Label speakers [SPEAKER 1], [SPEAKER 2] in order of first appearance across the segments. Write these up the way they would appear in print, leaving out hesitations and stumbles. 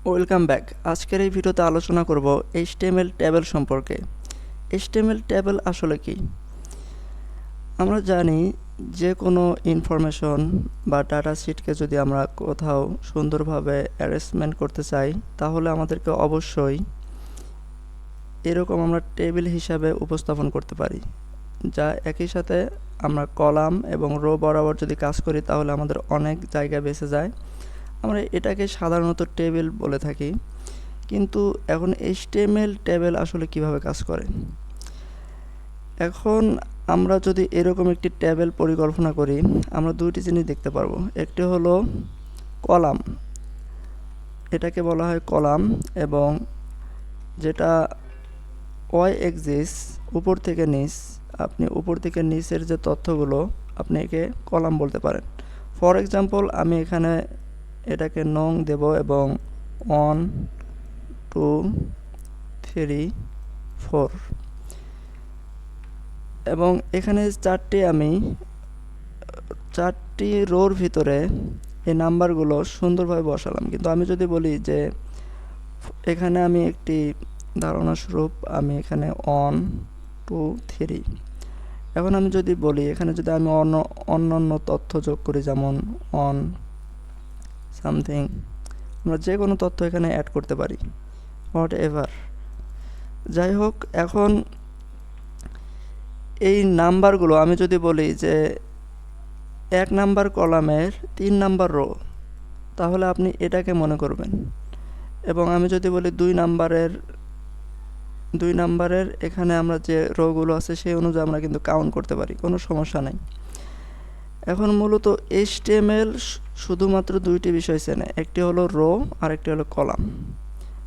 [SPEAKER 1] Welcome back. আজকের এই ভিডিওতে আলোচনা করব HTML ট্যাবেল সম্পর্কে। HTML ট্যাবেল আসলে কি? আমরা জানি যে কোনো ইনফরমেশন বা ডাটা শিটকে যদি আমরা কোথাও সুন্দরভাবে অ্যারেঞ্জমেন্ট করতে চাই, তাহলে আমাদেরকে অবশ্যই এরকম আমরা টেবিল হিসাবে উপস্থাপন করতে পারি, যা একই সাথে আমরা কলাম এবং রো বরাবর যদি কাজ করি তাহলে আমাদের অনেক জায়গা বেঁচে যায়। আমরা এটাকে সাধারণত টেবিল বলে থাকি, কিন্তু এখন HTML ট্যাবেল আসলে কিভাবে কাজ করে? এখন আমরা যদি এরকম একটি ট্যাবেল পরিকল্পনা করি, আমরা দুইটি জিনিস দেখতে পারবো। একটি হলো কলাম, এটাকে বলা হয় কলাম, এবং যেটা ওয়াই এক্সিস উপর থেকে নিচ, আপনি উপর থেকে নিচের যে তথ্যগুলো আপনি একে কলাম বলতে পারেন। ফর এক্সাম্পল, আমি এখানে এটাকে নং দেব এবং 1 2 3 4 এবং এখানে চারটি রোর ভিতরে এই নাম্বারগুলো সুন্দরভাবে বসালাম। কিন্তু আমি যদি বলি যে এখানে আমি একটি ধারণাস্বরূপ আমি এখানে 1 2 3, এখন আমি যদি বলি এখানে যদি আমি অন্যান্য তথ্য যোগ করি, যেমন 1 সামথিং, আমরা যে কোনো তথ্য এখানে অ্যাড করতে পারি, হোয়াট এভার। যাই হোক, এখন এই নাম্বারগুলো আমি যদি বলি যে 1 নাম্বার কলামের 3 নাম্বার রো, তাহলে আপনি এটাকে মনে করবেন। এবং আমি যদি বলি 2 নাম্বারের এখানে আমরা যে রোগুলো আছে সেই অনুযায়ী আমরা কিন্তু কাউন্ট করতে পারি, কোনো সমস্যা নেই। এখন মূলত HTML শুধুমাত্র দুইটি বিষয় চেনে, একটি হলো রো আর একটি হলো কলাম।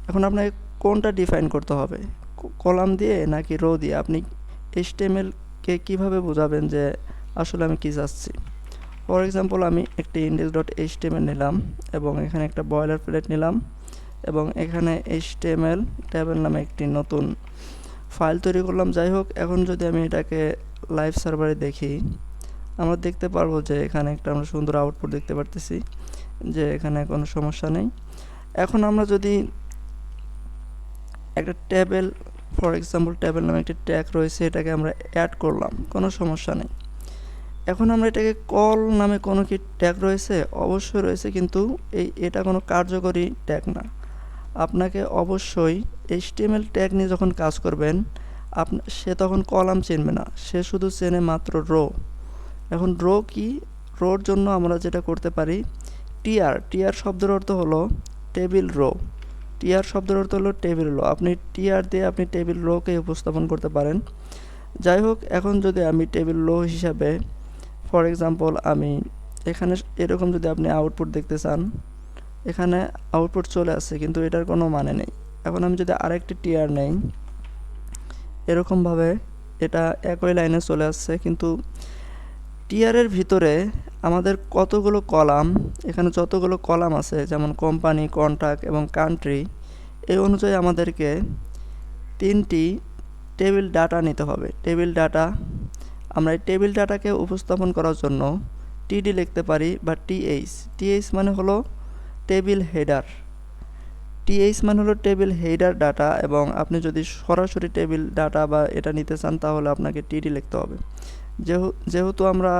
[SPEAKER 1] এখন আপনাকে কোনটা ডিফাইন করতে হবে, কলাম দিয়ে নাকি রো দিয়ে? আপনি HTML-কে কীভাবে বোঝাবেন যে আসলে আমি কী চাচ্ছি? ফর এক্সাম্পল, আমি একটি index.html নিলাম এবং এখানে একটা বয়লার প্লেট নিলাম এবং এখানে HTML ট্যাবেল নামে একটি নতুন ফাইল তৈরি করলাম। যাই হোক, এখন যদি আমি এটাকে লাইভ সার্ভারে দেখি, আমরা দেখতে পারবো যে এখানে একটা আমরা সুন্দর আউটপুট দেখতে পারতেছি যে এখানে কোনো সমস্যা নেই। এখন আমরা যদি একটা ট্যাবেল, ফর এক্সাম্পল ট্যাবেল নামে একটি ট্যাগ রয়েছে, এটাকে আমরা অ্যাড করলাম, কোনো সমস্যা নেই। এখন আমরা এটাকে কল নামে কোনো কি ট্যাগ রয়েছে? অবশ্যই রয়েছে, কিন্তু এটা কোনো কার্যকরী ট্যাগ না। আপনাকে অবশ্যই HTML ট্যাগ নিয়ে যখন কাজ করবেন, সে তখন কলাম চিনবে না, সে শুধু চেনে মাত্র রো। এখন রো কি? রোর জন্য আমরা যেটা করতে পারি, টিআর শব্দের অর্থ হলো টেবিল রো। টিআর শব্দের অর্থ হলো টেবিল রো। আপনি টিআর দিয়ে আপনি টেবিল রোকে উপস্থাপন করতে পারেন। যাই হোক, এখন যদি আমি টেবিল রো হিসাবে, ফর এক্সাম্পল, আমি এখানে এরকম যদি আপনি আউটপুট দেখতে চান, এখানে আউটপুট চলে আসছে কিন্তু এটার কোনো মানে নেই। এখন আমি যদি আরেকটি টিআর নেই, এরকমভাবে এটা একই লাইনে চলে আসছে, কিন্তু টিআরের ভিতরে আমাদের কতগুলো কলাম, এখানে যতগুলো কলাম আছে, যেমন কোম্পানি, কন্ট্রাক্ট এবং কান্ট্রি, এই অনুযায়ী আমাদেরকে 3টি টেবিল ডাটা নিতে হবে। টেবিল ডাটা, আমরা এই টেবিল ডাটাকে উপস্থাপন করার জন্য টিডি লিখতে পারি বা টিএইচ মানে হলো টেবিল হেডার। টিএইচ মানে হলো টেবিল হেডার ডাটা, এবং আপনি যদি সরাসরি টেবিল ডাটা বা এটা নিতে চান তাহলে আপনাকে টিডি লিখতে হবে। যেহেতু আমরা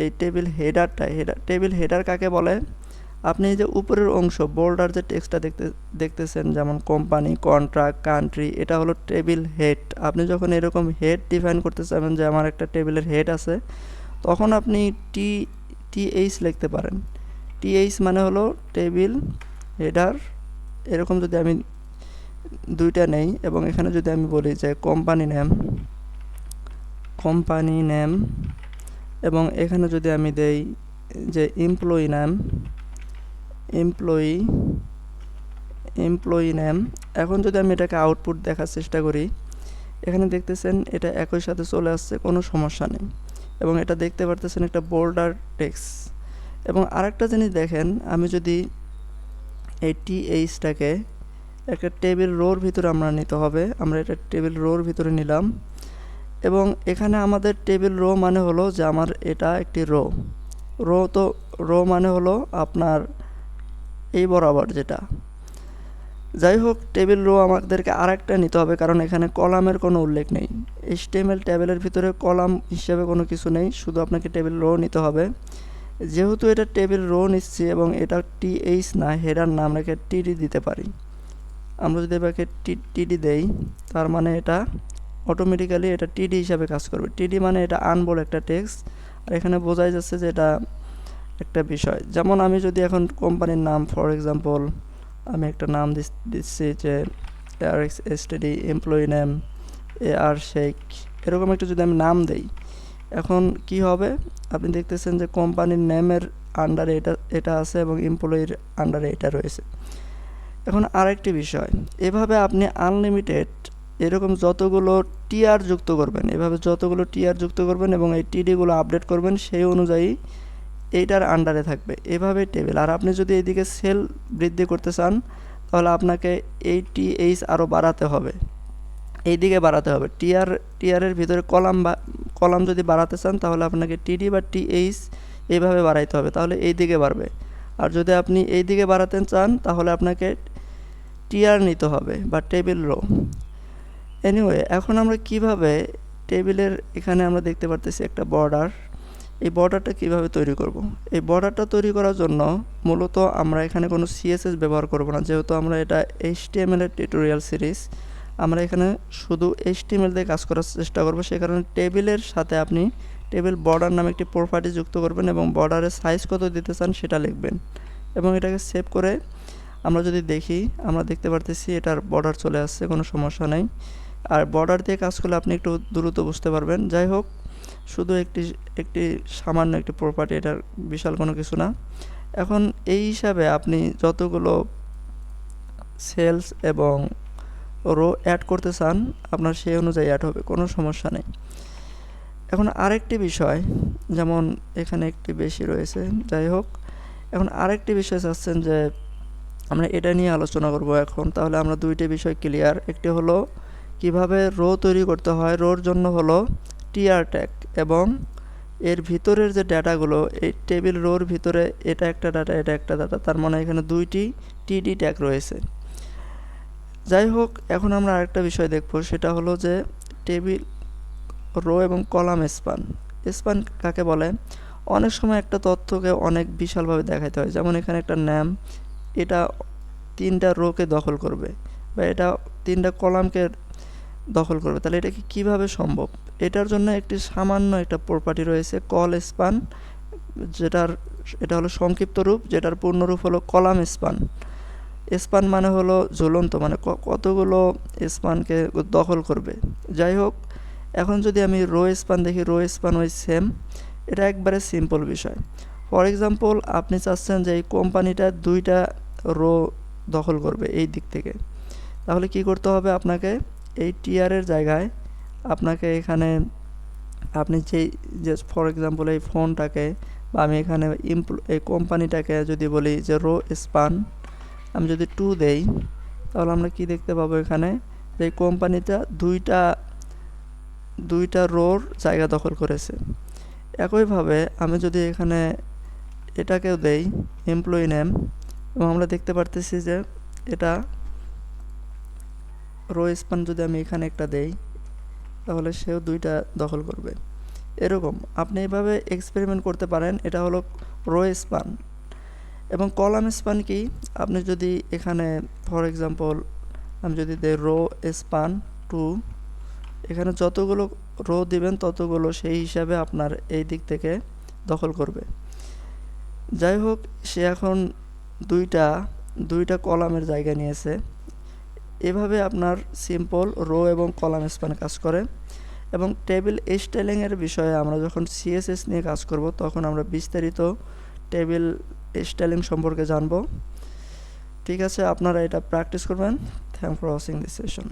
[SPEAKER 1] এই টেবিল হেডার কাকে বলে? আপনি যে উপরের অংশ বোল্ডার যে টেক্সটটা দেখতেছেন, যেমন কোম্পানি, কন্ট্রাক্ট, কান্ট্রি, এটা হলো টেবিল হেড। আপনি যখন এরকম হেড ডিফাইন করতে চাবেন যে আমার একটা টেবিলের হেড আছে, তখন আপনি টিএইচ লিখতে পারেন। টিএইচ মানে হলো টেবিল হেডার। এরকম যদি আমি দুইটা নেই এবং এখানে যদি আমি বলি যে কোম্পানি নেম, এবং এখানে যদি আমি দেই যে এমপ্লয়ি নেম, এখন যদি আমি এটাকে আউটপুট দেখার চেষ্টা করি, এখানে দেখতেছেন এটা একই সাথে চলে আসছে, কোনো সমস্যা নেই। এবং এটা দেখতে পারতেছেন একটা বোল্ডার টেক্সট। এবং আরেকটা জিনিস দেখেন, আমি যদি এই টিএইচটাকে একটা টেবিল রোর ভিতরে আমরা নিতে হবে, আমরা এটা টেবিল রোর ভিতরে নিলাম, এবং এখানে আমাদের টেবিল রো মানে হলো যে আমার এটা একটি রো মানে হলো আপনার এই বরাবর যেটা, যাই হোক, টেবিল রো আমাদেরকে আরেকটা নিতে হবে, কারণ এখানে কলামের কোনো উল্লেখ নেই। HTML ট্যাবেলের ভিতরে কলাম হিসাবে কোনো কিছু নেই, শুধু আপনাকে টেবিল রো নিতে হবে। যেহেতু এটা টেবিল রো নিচ্ছি এবং এটা TH না, হেডার না, আমরা TD দিতে পারি। আমরা যদি এটাকে TD দেই, তার মানে এটা অটোমেটিক্যালি এটা TD হিসাবে কাজ করবে। TD মানে এটা আনবোল্ড একটা টেক্সট, আর এখানে বোঝাই যাচ্ছে যে এটা একটা বিষয়। যেমন আমি যদি এখন কোম্পানির নাম, ফর এক্সাম্পল আমি একটা নাম দিচ্ছি যে ARXSTD, employee name AR Sheikh, এরকম একটা যদি আমি নাম দেই, এখন কি হবে, আপনি দেখতেছেন যে কোম্পানির নেমের আন্ডারে এটা আছে এবং এমপ্লয়ির আন্ডারে এটা রয়েছে। এখন আরেকটি বিষয়, এভাবে আপনি আনলিমিটেড এরকম যতগুলো টিআর যুক্ত করবেন, এভাবে যতগুলো টিআর যুক্ত করবেন এবং এই টিডিগুলো আপডেট করবেন, সেই অনুযায়ী এইটার আন্ডারে থাকবে এভাবে টেবিল। আর আপনি যদি এইদিকে সেল বৃদ্ধি করতে চান, তাহলে আপনাকে এই TH আরও বাড়াতে হবে, এইদিকে বাড়াতে হবে। টিআরের ভিতরে কলাম যদি বাড়াতে চান, তাহলে আপনাকে TD বা TH এইভাবে বাড়াইতে হবে, তাহলে এই দিকে বাড়বে। আর যদি আপনি এই দিকে বাড়াতে চান, তাহলে আপনাকে টিআর নিতে হবে বা টেবিল রো। এনিওয়ে, এখন আমরা কিভাবে টেবিলের এখানে আমরা দেখতে পারতেছি একটা বর্ডার, এই বর্ডারটা কিভাবে তৈরি করব। এই বর্ডারটা তৈরি করার জন্য মূলত আমরা এখানে কোনো CSS ব্যবহার করব না, যেহেতু আমরা এটা HTML এর টিউটোরিয়াল সিরিজ, আমরা এখানে শুধু HTML দিয়ে কাজ করার চেষ্টা করব। সে কারণে টেবিলের সাথে আপনি টেবিল বর্ডার নামে একটি প্রপার্টি যুক্ত করবেন এবং বর্ডারের সাইজ কত দিতে চান সেটা লিখবেন এবং এটাকে সেভ করে আমরা যদি দেখি, আমরা দেখতে পারতেছি এটার বর্ডার চলে আসছে, কোনো সমস্যা নেই। আর বর্ডার দিয়ে কাজ করলে আপনি একটু দ্রুত বুঝতে পারবেন। যাই হোক, শুধু একটি সামান্য একটি প্রপার্টি, এটার বিশাল কোনো কিছু না। এখন এই হিসাবে আপনি যতগুলো সেলস এবং রো অ্যাড করতে চান, আপনার সেই অনুযায়ী অ্যাড হবে, কোনো সমস্যা নেই। এখন আরেকটি বিষয়, যেমন এখানে একটি বেশি রয়েছে, যাই হোক, এখন আরেকটি বিষয় চাচ্ছেন যে আমরা এটা নিয়ে আলোচনা করব এখন। তাহলে আমরা দুইটি বিষয় ক্লিয়ার। একটি হলো কিভাবে রো তৈরি করতে হয়, রোর জন্য হলো টিআর ট্যাগ এবং এর ভিতরের যে ডাটাগুলো, এই টেবিল রোর ভিতরে এটা একটা ডাটা, এটা একটা ডাটা, তার মানে এখানে দুইটি TD ট্যাগ রয়েছে। যাই হোক, এখন আমরা আরেকটা বিষয় দেখব, সেটা হলো যে টেবিল রো এবং কলাম স্প্যান কাকে বলে। অনেক সময় একটা তথ্যকে অনেক বিশালভাবে দেখাইতে হয়, যেমন এখানে একটা নাম, এটা 3টা রোকে দখল করবে বা এটা 3টা কলামকে দখল করবে, তাহলে এটা কিভাবে সম্ভব। এটার জন্য একটি সামান্য একটা প্রপার্টি রয়েছে কল স্প্যান, এটা হলো সংক্ষিপ্ত রূপ, যেটার পূর্ণরূপ হলো কলাম স্প্যান মানে হলো ঝুলন্ত, মানে কতগুলো স্প্যানকে দখল করবে। যাই হোক, এখন যদি আমি রো স্প্যান দেখি, রো স্প্যান ওই সেম, এটা একবারে সিম্পল বিষয়। ফর এক্সাম্পল, আপনি চাচ্ছেন যে এই কোম্পানিটা 2টা রো দখল করবে এই দিক থেকে, তাহলে কি করতে হবে, আপনাকে এই টিআরের জায়গায় আপনাকে এখানে আপনি যে ফর এক্সাম্পল এই ফোনটাকে বা আমি এখানে এই কোম্পানিটাকে যদি বলি যে রো স্প্যান, আমি যদি 2 দেই, তাহলে আমরা কি দেখতে পাবো এখানে, যে কোম্পানিটা দুইটা রোর জায়গা দখল করেছে। একইভাবে আমি যদি এখানে এটাকেও দেই এমপ্লয়ি নেম, এবং আমরা দেখতে পারতেছি যে এটা রো স্প্যান, যদি আমি এখানে একটা দেই, তাহলে সেও 2টা দখল করবে। এরকম আপনি এভাবে এক্সপেরিমেন্ট করতে পারেন। এটা হলো রো স্প্যান। এবং কলাম স্প্যান কি, আপনি যদি এখানে ফর এক্সাম্পল আমি যদি দেই রো স্প্যান 2, এখানে যতগুলো রো দিবেন ততগুলো সেই হিসাবে আপনার এই দিক থেকে দখল করবে। যাই হোক, সে এখন দুইটা কলামের জায়গা নিয়েছে। এভাবে আপনার সিম্পল রো এবং কলাম স্প্যান কাজ করে। এবং টেবিল স্টাইলিংয়ের বিষয়ে আমরা যখন CSS নিয়ে কাজ করব, তখন আমরা বিস্তারিত টেবিল স্টাইলিং সম্পর্কে জানব। ঠিক আছে, আপনারা এটা প্র্যাকটিস করবেন। Thank for watching this session.